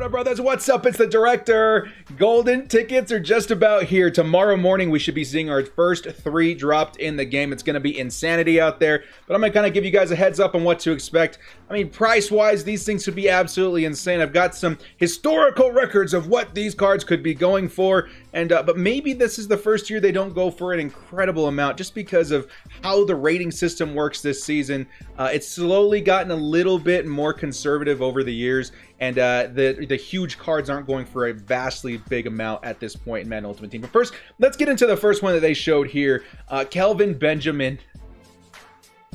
my brothers? What's up? It's the director. Golden tickets are just about here. Tomorrow morning, we should be seeing our first 3 dropped in the game. It's going to be insanity out there, but I'm going to kind of give you guys a heads up on what to expect. I mean, price-wise, these things could be absolutely insane. I've got some historical records of what these cards could be going for, and but maybe this is the first year they don't go for an incredible amount just because of how the rating system works this season. It's slowly gotten a little bit more conservative over the years, and the huge cards aren't going for a vastly big amount at this point in Madden Ultimate Team. But first, let's get into the first one that they showed here. Kelvin Benjamin.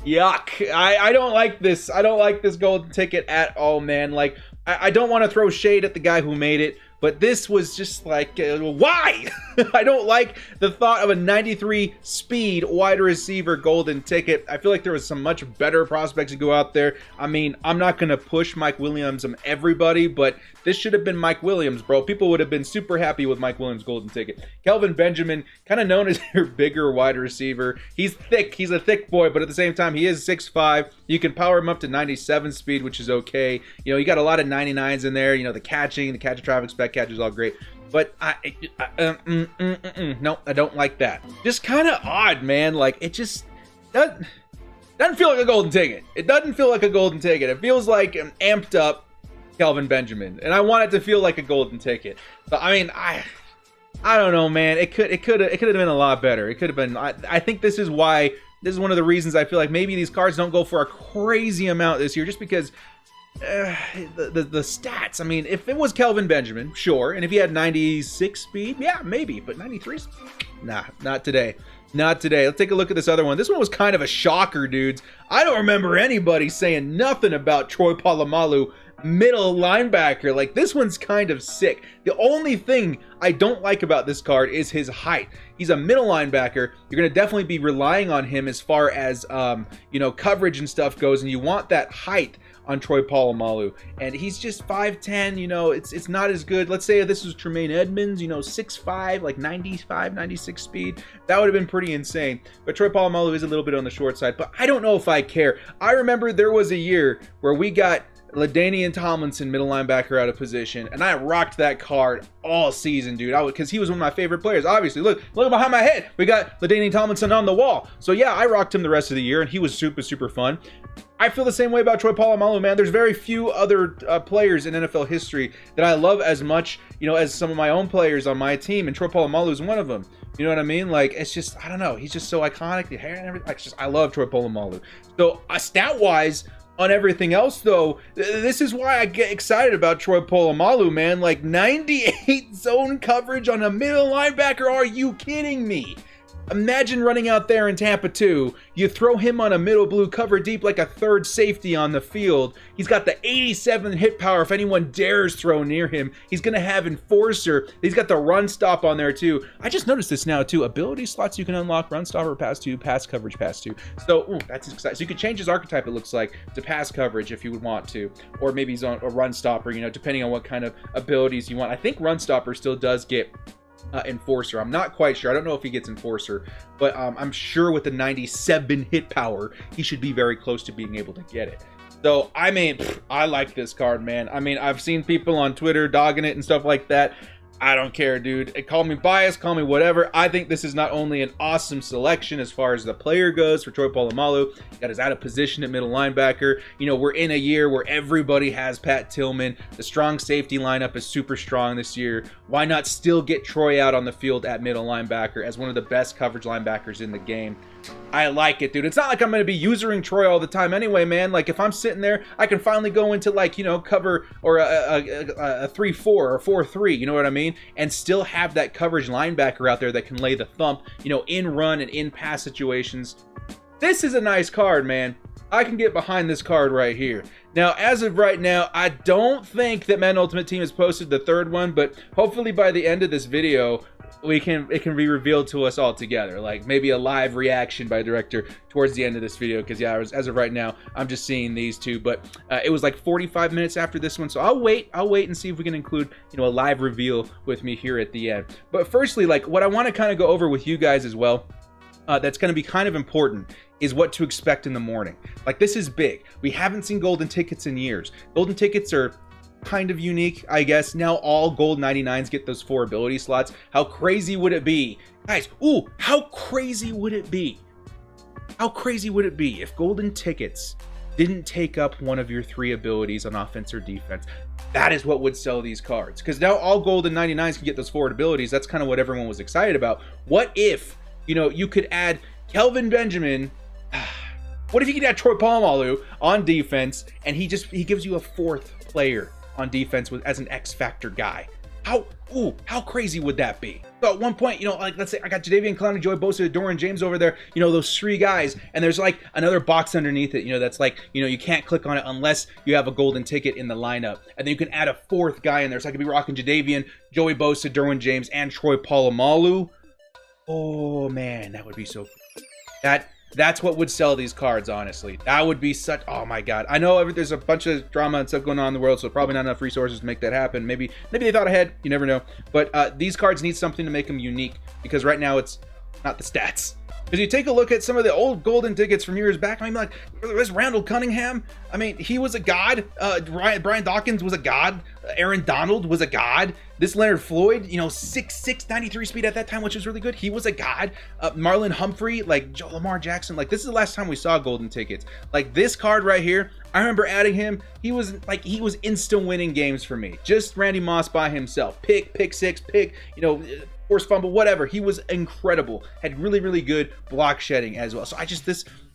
Yuck. I don't like this. I don't like this golden ticket at all, man. Like, I don't want to throw shade at the guy who made it, but this was just like, why? I don't like the thought of a 93 speed wide receiver golden ticket. I feel like there was some much better prospects to go out there. I mean, I'm not going to push Mike Williams on everybody, but this should have been Mike Williams, bro. People would have been super happy with Mike Williams' golden ticket. Kelvin Benjamin, kind of known as your bigger wide receiver. He's thick. He's a thick boy, but at the same time, he is 6'5". You can power him up to 97 speed, which is okay. You know, you got a lot of 99s in there. You know, the catch of traffic spec catch is all great. But no, I don't like that. Just kind of odd, man. Like, it just doesn't feel like a golden ticket. It doesn't feel like a golden ticket. It feels like an amped up Kelvin Benjamin, and I want it to feel like a golden ticket. But I mean, I don't know, man. It could have been a lot better. It could have been. I think this is why. This is one of the reasons I feel like maybe these cards don't go for a crazy amount this year, just because. The stats. I mean, if it was Kelvin Benjamin, sure, and if he had 96 speed, yeah, maybe, but 93, nah, not today. Not today. Let's take a look at this other one. This one was kind of a shocker, dudes. I don't remember anybody saying nothing about Troy Polamalu, middle linebacker. Like, this one's kind of sick. The only thing I don't like about this card is his height. He's a middle linebacker. You're going to definitely be relying on him as far as you know, coverage and stuff goes, and you want that height on Troy Polamalu, and he's just 5'10". You know, it's not as good. Let's say if this was Tremaine Edmonds, you know, 6'5", like 95, 96 speed, that would have been pretty insane. But Troy Polamalu is a little bit on the short side, but I don't know if I care. I remember there was a year where we got LaDainian Tomlinson, middle linebacker, out of position, and I rocked that card all season, dude. Because he was one of my favorite players. Obviously, look behind my head. We got LaDainian Tomlinson on the wall. So yeah, I rocked him the rest of the year, and he was super fun. I feel the same way about Troy Polamalu, man. There's very few other players in NFL history that I love as much, you know, as some of my own players on my team, and Troy Polamalu is one of them. You know what I mean? Like, it's just, I don't know. He's just so iconic. The hair and everything. Like, I love Troy Polamalu. So, stat-wise, on everything else, though, this is why I get excited about Troy Polamalu, man. Like, 98 zone coverage on a middle linebacker. Are you kidding me? Imagine running out there in Tampa 2. You throw him on a middle blue, cover deep like a third safety on the field. He's got the 87 hit power if anyone dares throw near him. He's going to have Enforcer. He's got the run stop on there too. I just noticed this now too. Ability slots you can unlock: run stopper, pass 2, pass coverage, pass 2. So that's exciting. So you could change his archetype, it looks like, to pass coverage if you would want to. Or maybe he's on a run stopper, you know, depending on what kind of abilities you want. I think run stopper still does get Enforcer. I'm not quite sure. I don't know if he gets Enforcer, but I'm sure with the 97 hit power, he should be very close to being able to get it. So, I mean, I like this card, man. I mean, I've seen people on Twitter dogging it and stuff like that. I don't care, dude. Call me biased, call me whatever. I think this is not only an awesome selection as far as the player goes for Troy Polamalu, that is out of position at middle linebacker. You know, we're in a year where everybody has Pat Tillman. The strong safety lineup is super strong this year. Why not still get Troy out on the field at middle linebacker as one of the best coverage linebackers in the game? I like it, dude. It's not like I'm going to be usering Troy all the time anyway, man. Like, if I'm sitting there, I can finally go into, like, you know, cover or a 3-4 or 4-3, you know what I mean? And still have that coverage linebacker out there that can lay the thump, you know, in run and in pass situations. This is a nice card, man. I can get behind this card right here. Now, as of right now, I don't think that Madden Ultimate Team has posted the third one, but hopefully by the end of this video, it can be revealed to us all together, like maybe a live reaction by director towards the end of this video, because yeah, as of right now, I'm just seeing these two, but it was like 45 minutes after this one, so I'll wait and see if we can include, you know, a live reveal with me here at the end. But firstly, like, what I want to kind of go over with you guys as well, that's going to be kind of important, is what to expect in the morning. Like, this is big. We haven't seen golden tickets in years. Golden tickets are kind of unique, I guess. Now all gold 99s get those 4 ability slots. How crazy would it be? Guys, ooh, how crazy would it be? How crazy would it be if golden tickets didn't take up one of your 3 abilities on offense or defense? That is what would sell these cards. Because now all golden 99s can get those forward abilities. That's kind of what everyone was excited about. What if, you know, you could add Kelvin Benjamin? What if you could add Troy Polamalu on defense, and he gives you a 4th player on defense as an X Factor guy? How crazy would that be? So at one point, you know, like let's say I got Jadeveon Clowney, Joey Bosa, Dorian James over there, you know, those 3 guys, and there's like another box underneath it, you know, that's like, you know, you can't click on it unless you have a golden ticket in the lineup. And then you can add a 4th guy in there. So I could be rocking Jadeveon, Joey Bosa, Dorian James, and Troy Polamalu. Oh man, that would be so cool. That's what would sell these cards, honestly. That would be such, oh my god. I know there's a bunch of drama and stuff going on in the world, so probably not enough resources to make that happen. Maybe they thought ahead, you never know. But these cards need something to make them unique, because right now it's not the stats. Because you take a look at some of the old golden tickets from years back, I mean, like, there's Randall Cunningham. I mean, he was a god. Brian Dawkins was a god. Aaron Donald was a god. This Leonard Floyd, you know, 6'6", 93 speed at that time, which was really good. He was a god. Marlon Humphrey, like Joe Lamar Jackson. Like, this is the last time we saw golden tickets. Like, this card right here, I remember adding him. He was instant winning games for me. Just Randy Moss by himself. Pick six, you know, forced fumble, whatever. He was incredible. Had really good block shedding as well. So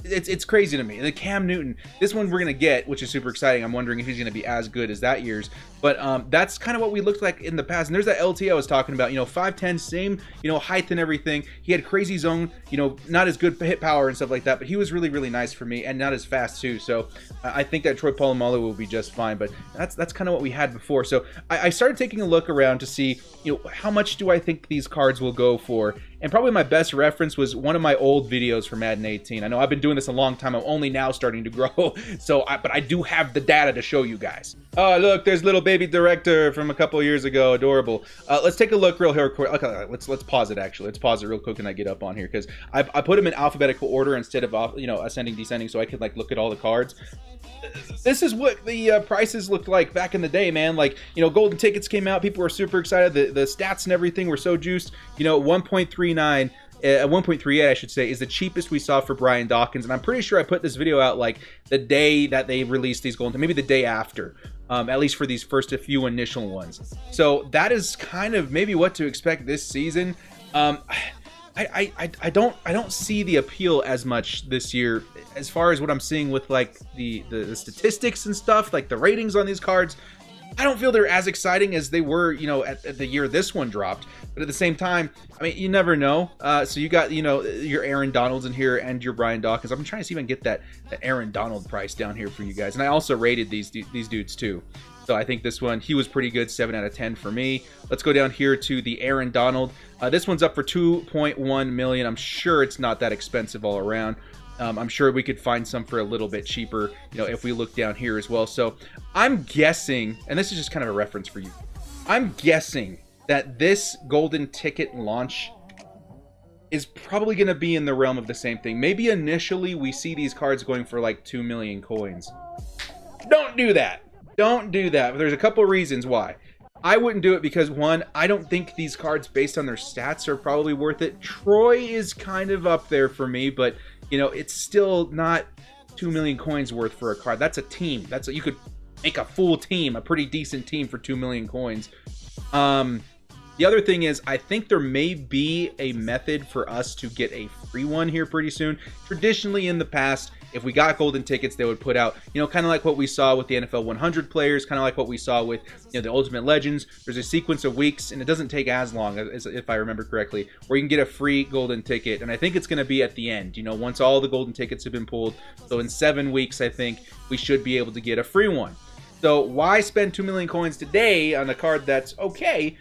it's crazy to me. And the Cam Newton, this one we're gonna get, which is super exciting. I'm wondering if he's gonna be as good as that year's. But that's kind of what we looked like in the past. And there's that LT I was talking about. You know, 5'10", same, you know, height and everything. He had crazy zone. You know, not as good hit power and stuff like that. But he was really nice for me, and not as fast too. So I think that Troy Polamalu will be just fine. But that's kind of what we had before. So I started taking a look around to see, you know, how much do I think these cards will go for. And probably my best reference was one of my old videos for Madden 18. I know I've been doing this a long time. I'm only now starting to grow. But I do have the data to show you guys. Oh, look, there's little baby director from a couple years ago. Adorable. Let's take a look real quick. Okay, let's pause it, actually. Let's pause it real quick and I get up on here, because I put them in alphabetical order instead of, you know, ascending, descending, so I could, like, look at all the cards. This is what the prices looked like back in the day, man. Like, you know, golden tickets came out. People were super excited. The stats and everything were so juiced. You know, 1.39, 1.38, I should say, is the cheapest we saw for Brian Dawkins. And I'm pretty sure I put this video out like the day that they released these golden, maybe the day after. At least for these first few initial ones. So that is kind of maybe what to expect this season. I don't see the appeal as much this year as far as what I'm seeing with like the statistics and stuff, like the ratings on these cards. I don't feel they're as exciting as they were, you know, at the year this one dropped. But at the same time, I mean, you never know. So you got, you know, your Aaron Donalds in here and your Brian Dawkins. I'm trying to see if I can get that Aaron Donald price down here for you guys. And I also rated these dudes too. So I think this one, he was pretty good, 7 out of 10 for me. Let's go down here to the Aaron Donald. This one's up for 2.1 million. I'm sure it's not that expensive all around. I'm sure we could find some for a little bit cheaper, you know, if we look down here as well. So I'm guessing, and this is just kind of a reference for you, I'm guessing that this golden ticket launch is probably going to be in the realm of the same thing. Maybe initially we see these cards going for like 2 million coins. Don't do that. Don't do that. There's a couple reasons why. I wouldn't do it because, one, I don't think these cards based on their stats are probably worth it. Troy is kind of up there for me, but you know, it's still not 2 million coins worth for a card. That's a team. You could make a full team, a pretty decent team for 2 million coins. The other thing is, I think there may be a method for us to get a free one here pretty soon. Traditionally in the past, if we got golden tickets, they would put out, you know, kind of like what we saw with the NFL 100 players, kind of like what we saw with, you know, the Ultimate Legends. There's a sequence of weeks, and it doesn't take as long, as if I remember correctly, where you can get a free golden ticket. And I think it's going to be at the end, you know, once all the golden tickets have been pulled. So in 7 weeks, I think we should be able to get a free one. So why spend 2 million coins today on a card that's okay,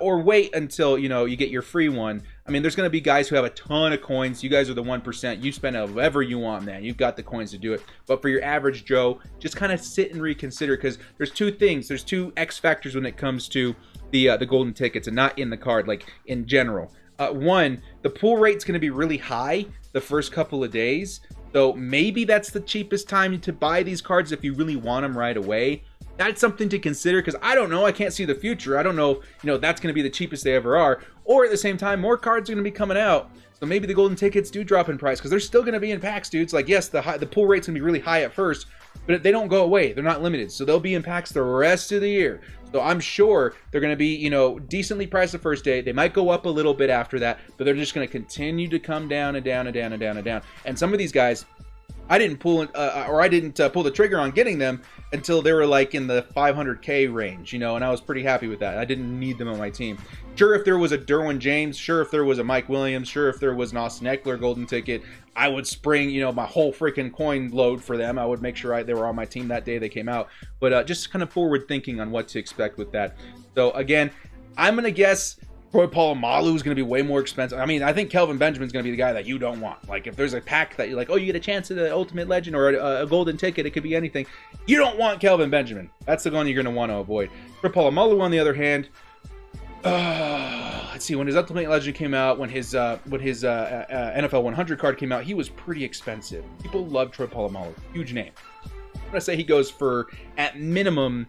or wait until, you know, you get your free one? I mean, there's going to be guys who have a ton of coins. You guys are the 1%. You spend however you want, man. You've got the coins to do it. But for your average Joe, just kind of sit and reconsider, because there's two things. There's two X factors when it comes to the golden tickets, and not in the card, like in general. One, the pull rate's going to be really high the first couple of days. So maybe that's the cheapest time to buy these cards if you really want them right away. that's something to consider, because I don't know. I can't see the future. I don't know, you know, that's going to be the cheapest they ever are. Or at the same time, more cards are going to be coming out. So maybe the golden tickets do drop in price, because they're still going to be in packs, dudes. Like, yes, the pull rate's going to be really high at first, but they don't go away. They're not limited. So they'll be in packs the rest of the year. So I'm sure they're going to be, you know, decently priced the first day. They might go up a little bit after that, but they're just going to continue to come down and down and down and down and down. And some of these guys, I didn't pull pull the trigger on getting them until they were like in the 500K range, you know, and I was pretty happy with that. I didn't need them on my team. Sure, if there was a Derwin James, sure, if there was a Mike Williams, sure, if there was an Austin Eckler golden ticket, I would spring, you know, my whole freaking coin load for them. I would make sure they were on my team that day they came out. But just kind of forward thinking on what to expect with that. So again, I'm going to guess Polamalu is going to be way more expensive. I mean, I think Kelvin Benjamin is going to be the guy that you don't want. Like, if there's a pack that you're like, oh, you get a chance at the Ultimate Legend or a golden ticket, it could be anything. You don't want Kelvin Benjamin. That's the one you're going to want to avoid. For Polamalu, on the other hand, let's see, when his Ultimate Legend came out, when his NFL 100 card came out, he was pretty expensive. People love Troy Polamalu. Huge name. I'm going to say he goes for, at minimum,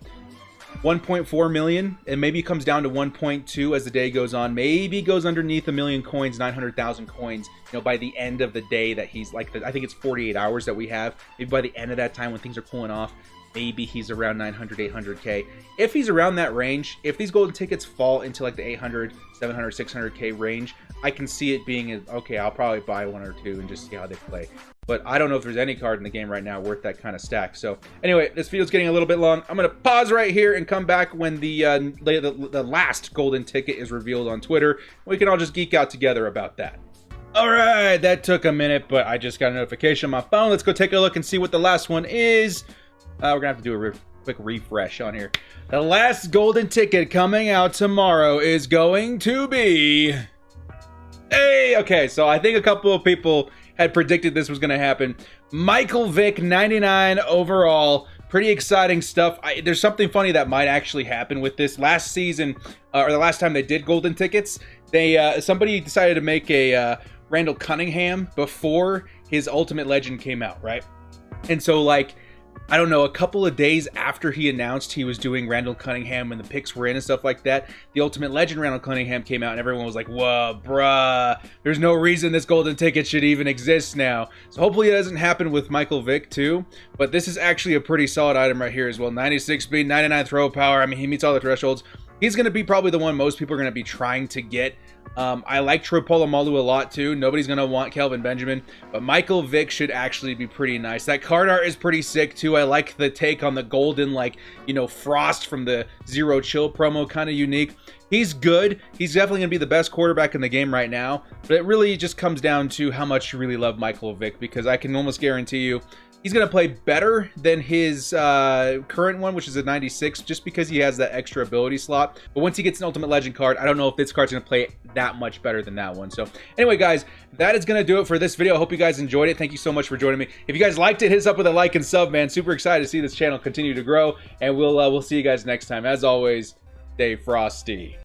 1.4 million, and maybe it comes down to 1.2 as the day goes on. Maybe goes underneath 1 million coins, 900,000 coins, you know, by the end of the day that he's like, I think it's 48 hours that we have. Maybe by the end of that time when things are cooling off, maybe he's around 900, 800K. If he's around that range, if these golden tickets fall into like the 800, 700, 600K range, I can see it being, okay, I'll probably buy one or two and just see how they play. But I don't know if there's any card in the game right now worth that kind of stack. So anyway, this video's getting a little bit long. I'm going to pause right here and come back when the last golden ticket is revealed on Twitter. We can all just geek out together about that. All right, that took a minute, but I just got a notification on my phone. Let's go take a look and see what the last one is. We're going to have to do a quick refresh on here. The last golden ticket coming out tomorrow is going to be... Hey, okay, so I think a couple of people had predicted this was going to happen. Michael Vick, 99 overall. Pretty exciting stuff. There's something funny that might actually happen with this. Last season, or the last time they did golden tickets, somebody decided to make a Randall Cunningham before his Ultimate Legend came out, right? And so, like, I don't know, a couple of days after he announced he was doing Randall Cunningham and the picks were in and stuff like that, the Ultimate Legend Randall Cunningham came out and everyone was like, whoa, bruh, there's no reason this golden ticket should even exist now. So hopefully it doesn't happen with Michael Vick too, but this is actually a pretty solid item right here as well. 96 speed, 99 throw power. I mean, he meets all the thresholds. He's going to be probably the one most people are going to be trying to get. I like Troy Polamalu a lot too. Nobody's going to want Kelvin Benjamin, but Michael Vick should actually be pretty nice. That card art is pretty sick too. I like the take on the golden, like, you know, Frost from the Zero Chill promo, kind of unique. He's good. He's definitely going to be the best quarterback in the game right now, but it really just comes down to how much you really love Michael Vick, because I can almost guarantee you he's going to play better than his current one, which is a 96, just because he has that extra ability slot. But once he gets an Ultimate Legend card, I don't know if this card's going to play that much better than that one. So anyway, guys, that is going to do it for this video. I hope you guys enjoyed it. Thank you so much for joining me. If you guys liked it, hit us up with a like and sub, man. Super excited to see this channel continue to grow, and we'll see you guys next time. As always, stay frosty.